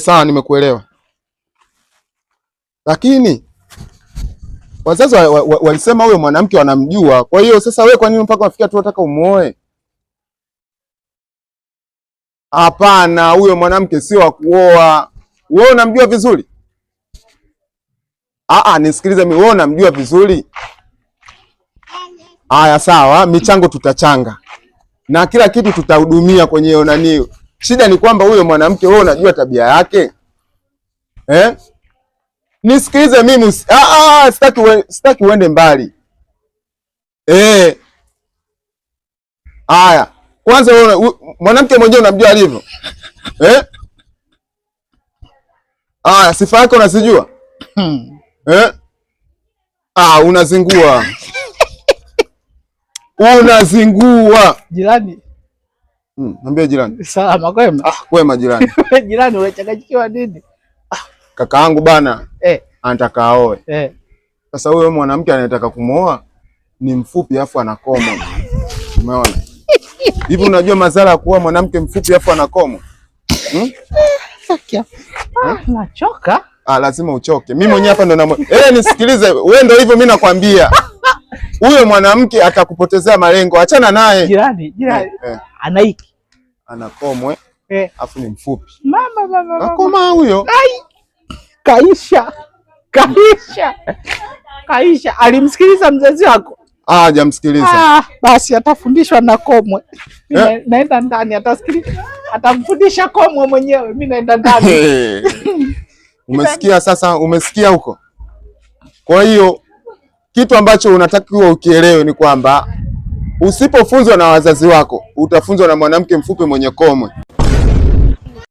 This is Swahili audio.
Sawa, nimekuelewa. Lakini wazazi walisema huyo mwanamke wanamjua. Kwa hiyo sasa wewe kwa nini mpaka wafikia tu unataka umuoe? Hapana, huyo mwanamke sio wa kuoa. Wewe unamjua vizuri? Nisikilize mimi, wewe unamjua vizuri? Haya sawa, michango tutachanga. Na kila kitu tutahudumia kwenye nani. Shida ni kwamba huyo mwanamke wewe unajua tabia yake? Nisikilize mimi, sitaki uende mbali. Haya, kwanza wewe mwanamke mwenyewe unamjua alivyo? Haya, sifa yake unazijua? Unazingua. Unazingua. Jirani. Niambie jirani. Salama kwema? Kwema jirani. Jirani unachanganyikiwa nini? Kakaangu bana anataka aoe. Sasa huyo mwanamke anataka kumooa ni mfupi afu ana komo. Umeona? Hivi unajua madhara ya kuoa mwanamke mfupi afu ana komo? Nachoka. Lazima uchoke. Mimi mwenyewe hapa ndo nisikilize, wewe ndo hivyo mimi nakwambia. Huyo mwanamke atakupotezea malengo. Achana naye. Jirani. Anaiki. Ana komwe. Afu ni mfupi. Mama. Akoma huyo. Kaisha. Alimsikiliza mzazi wako? Hajamsikiliza. Basi atafundishwa na komwe. Naenda ndani atasikiliza. Atamfundisha komwe mwenyewe. Mimi naenda ndani. Umesikia sasa, umesikia huko? Kwa hiyo kitu ambacho unatakiwa ukielewe ni kwamba usipofunzwa na wazazi wako, utafunzwa na mwanamke mfupi mwenye komwe.